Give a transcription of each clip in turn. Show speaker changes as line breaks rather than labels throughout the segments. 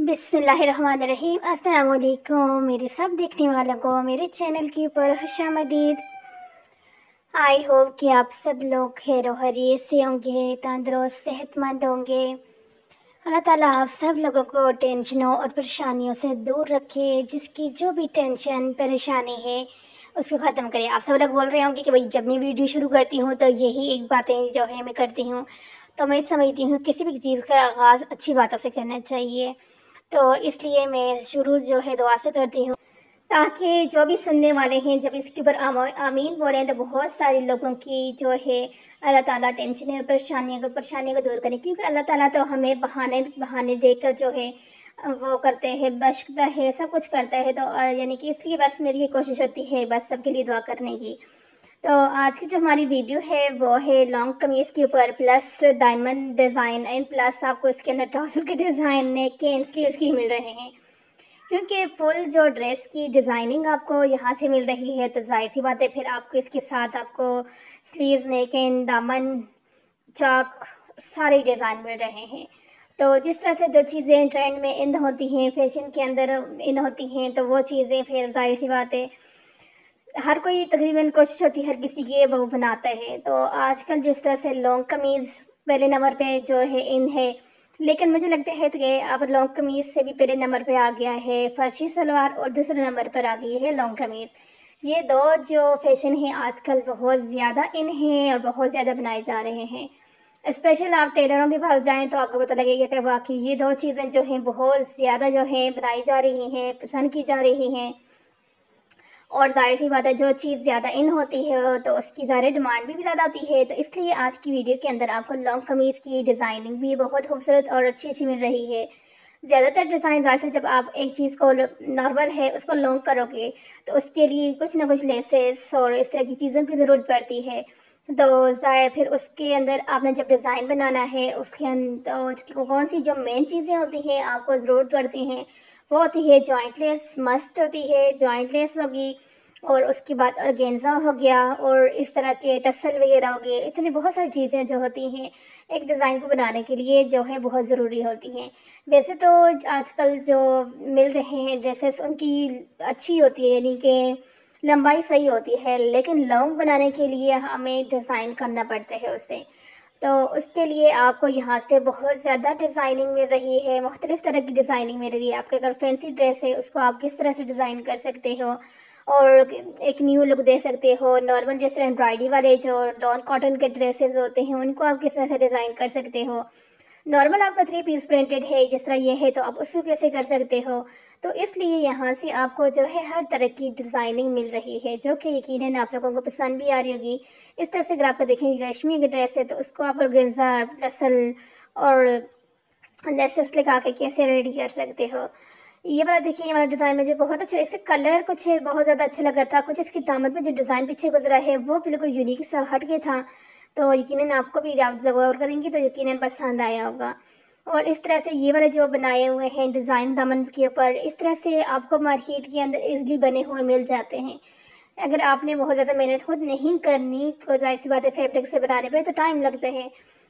बिस्मिल्लाहिर्रहमानिर्रहीम। अस्सलाम वालेकुम मेरे सब देखने वालों को मेरे चैनल के ऊपर खुशामदीद। आई होप कि आप सब लोग खैर खैरियत से होंगे, तंदुरुस्त सेहतमंद होंगे। अल्लाह ताला आप सब लोगों को टेंशनों और परेशानियों से दूर रखे। जिसकी जो भी टेंशन परेशानी है उसको ख़त्म करे। आप सब लोग बोल रहे होंगे कि भाई जब मैं वीडियो शुरू करती हूँ तो यही एक बातें जो है मैं करती हूँ। तो मैं समझती हूँ किसी भी चीज़ का आगाज़ अच्छी बातों से करना चाहिए। तो इसलिए मैं शुरू जो है दुआ से करती हूँ, ताकि जो भी सुनने वाले हैं जब इसके ऊपर आमीन बोलें तो बहुत सारे लोगों की जो है अल्लाह ताला टेंशन और परेशानियों को दूर करें। क्योंकि अल्लाह ताला तो हमें बहाने बहाने देकर जो है वो करते हैं, बख्शता है, सब कुछ करता है। तो यानी कि इसलिए बस मेरी ये कोशिश होती है बस सबके लिए दुआ करने की। तो आज की जो हमारी वीडियो है वो है लॉन्ग कमीज़ के ऊपर plus diamond design and plus आपको इसके अंदर ट्राउज़र के डिज़ाइन, नेक के एंड स्लीव्स की मिल रहे हैं। क्योंकि फुल जो ड्रेस की डिज़ाइनिंग आपको यहाँ से मिल रही है तो जाहिर सी बात है फिर आपको इसके साथ आपको स्लीव्स, नेक एंड, दामन, चाक सारे डिज़ाइन मिल रहे हैं। तो जिस तरह से जो चीज़ें ट्रेंड में इन होती हैं, फैशन के अंदर इन होती हैं, तो वो चीज़ें फिर जाहिर सी बात है हर कोई तकरीबन कोशिश होती है हर किसी की वो बनाता है। तो आजकल जिस तरह से लॉन्ग कमीज़ पहले नंबर पे जो है इन है, लेकिन मुझे लगता है कि अब लॉन्ग कमीज़ से भी पहले नंबर पे आ गया है फर्शी सलवार और दूसरे नंबर पर आ गई है लॉन्ग कमीज़। ये दो जो फैशन है आजकल बहुत ज़्यादा इन हैं और बहुत ज़्यादा बनाए जा रहे हैं। स्पेशल आप टेलरों के पास जाएं तो आपको पता लगेगा कि वाकई ये दो चीज़ें जो हैं बहुत ज़्यादा जो हैं बनाई जा रही हैं, पसंद की जा रही हैं। और ज़ाहिर सी बात है जो चीज़ ज़्यादा इन होती है तो उसकी ज़्यादा डिमांड भी ज़्यादा होती है। तो इसलिए आज की वीडियो के अंदर आपको लॉन्ग कमीज़ की डिज़ाइनिंग भी बहुत खूबसूरत और अच्छी मिल रही है। ज़्यादातर डिज़ाइन ज़ाहिर से जब आप एक चीज़ को नॉर्मल है उसको लॉन्ग करोगे तो उसके लिए कुछ ना कुछ लेसेस और इस तरह की चीज़ों की ज़रूरत पड़ती है। तो ज़ाहिर फिर उसके अंदर आपने जब डिज़ाइन बनाना है उसके अंदर तो कौन सी जो मेन चीज़ें होती हैं आपको ज़रूरत पड़ती हैं वो होती है जॉइंट लेस, मस्ट होती है जॉइंट लेस होगी, और उसके बाद ऑर्गेन्जा हो गया और इस तरह के टसल वगैरह हो गए। इतनी बहुत सारी चीज़ें जो होती हैं एक डिज़ाइन को बनाने के लिए जो है बहुत ज़रूरी होती हैं। वैसे तो आजकल जो मिल रहे हैं ड्रेसेस उनकी अच्छी होती है, यानी कि लंबाई सही होती है, लेकिन लॉन्ग बनाने के लिए हमें डिज़ाइन करना पड़ता है उसे। तो उसके लिए आपको यहाँ से बहुत ज़्यादा डिज़ाइनिंग मिल रही है, मुख्तलिफ़ तरह की डिज़ाइनिंग मिल रही है। आपके अगर फैंसी ड्रेस है उसको आप किस तरह से डिज़ाइन कर सकते हो और एक न्यू लुक दे सकते हो। नॉर्मल जैसे एम्ब्रॉयडरी वाले जो डॉन कॉटन के ड्रेसेस होते हैं उनको आप किस तरह से डिज़ाइन कर सकते हो। नॉर्मल आपका 3 पीस प्रिंटेड है जिस तरह ये है तो आप उसको कैसे कर सकते हो। तो इसलिए यहाँ से आपको जो है हर तरह की डिज़ाइनिंग मिल रही है जो कि यकीनन आप लोगों को पसंद भी आ रही होगी। इस तरह से अगर आपको देखेंगे रेशमी की ड्रेस है तो उसको आप ऑर्गेन्जा, टसल और लेसेस लगा के कैसे रेडी कर सकते हो। ये वाला देखिए, ये वाला डिज़ाइन मुझे बहुत अच्छा, इससे कलर कुछ बहुत ज़्यादा अच्छा लगा था। कुछ इसकी दामन पे जो डिज़ाइन पीछे गुजरा है वो बिल्कुल यूनिक सा हट के था। तो यकीनन आपको भी आप गौर करेंगे तो यकीनन पसंद आया होगा। और इस तरह से ये वाले जो बनाए हुए हैं डिज़ाइन दामन के ऊपर, इस तरह से आपको मार्केट के अंदर ईज़िली बने हुए मिल जाते हैं। अगर आपने बहुत ज़्यादा मेहनत खुद नहीं करनी तो ज़ाहिर सी बात है फैब्रिक से बनाने पे तो टाइम लगता है।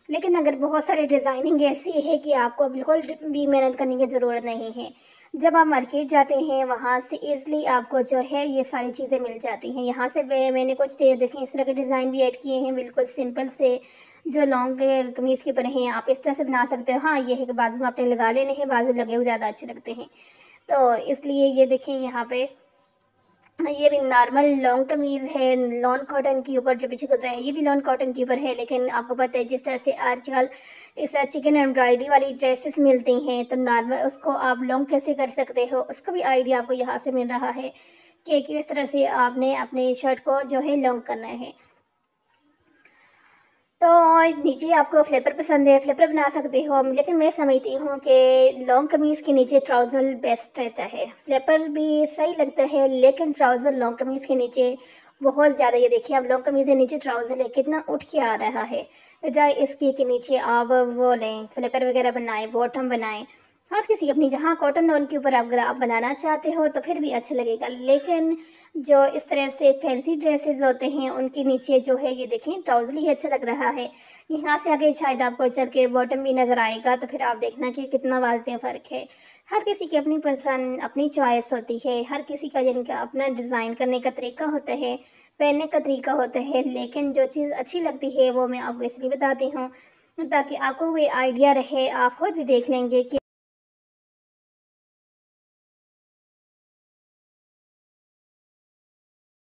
लेकिन अगर बहुत सारी डिज़ाइनिंग ऐसी है कि आपको बिल्कुल भी मेहनत करने की ज़रूरत नहीं है। जब आप मार्केट जाते हैं वहाँ से ईज़िली आपको जो है ये सारी चीज़ें मिल जाती हैं। यहाँ से मैंने कुछ देखें इस तरह के डिज़ाइन भी ऐड किए हैं, बिल्कुल सिंपल से जो लॉन्ग कमीज़ के ऊपर हैं आप इस तरह से बना सकते हो। हाँ, ये है कि बाजू आपने लगा लेने हैं, बाजू लगे हुए ज़्यादा अच्छे लगते हैं। तो इसलिए ये देखें यहाँ पे ये भी नॉर्मल लॉन्ग कमीज़ है लॉन कॉटन के ऊपर, जो पीछे गुजरा है ये भी लॉन कॉटन के ऊपर है। लेकिन आपको पता है जिस तरह से आजकल इस तरह चिकन एम्ब्रॉयडरी वाली ड्रेसेस मिलती हैं तो नॉर्मल उसको आप लॉन्ग कैसे कर सकते हो उसका भी आइडिया आपको यहाँ से मिल रहा है कि किस तरह से आपने अपने शर्ट को जो है लॉन्ग करना है। तो नीचे आपको फ्लिपर पसंद है, फ्लिपर बना सकते हो, लेकिन मैं समझती हूँ कि लॉन्ग कमीज़ के नीचे ट्राउज़र बेस्ट रहता है। फ्लिपर भी सही लगता है लेकिन ट्राउज़र लॉन्ग कमीज़ के नीचे बहुत ज़्यादा, ये देखिए आप लॉन्ग कमीज़ के नीचे ट्राउज़र है कितना उठ के आ रहा है, बजाय इसके के नीचे आप वो लें फ्लिपर वगैरह बनाएं, बॉटम बनाएं हर किसी अपनी जहाँ कॉटन लॉन के ऊपर अगर आप बनाना चाहते हो तो फिर भी अच्छा लगेगा, लेकिन जो इस तरह से फैंसी ड्रेसेस होते हैं उनके नीचे जो है ये देखें ट्राउज़र ही अच्छा लग रहा है। यहाँ से आगे शायद आपको चल के बॉटम भी नज़र आएगा, तो फिर आप देखना कि कितना वाज़ेह फ़र्क है। हर किसी की अपनी पसंद अपनी चॉइस होती है, हर किसी का जिनका अपना डिज़ाइन करने का तरीका होता है, पहनने का तरीका होता है, लेकिन जो चीज़ अच्छी लगती है वो मैं आपको इसलिए बताती हूँ ताकि आपको कोई आइडिया रहे, आप खुद भी देख लेंगे कि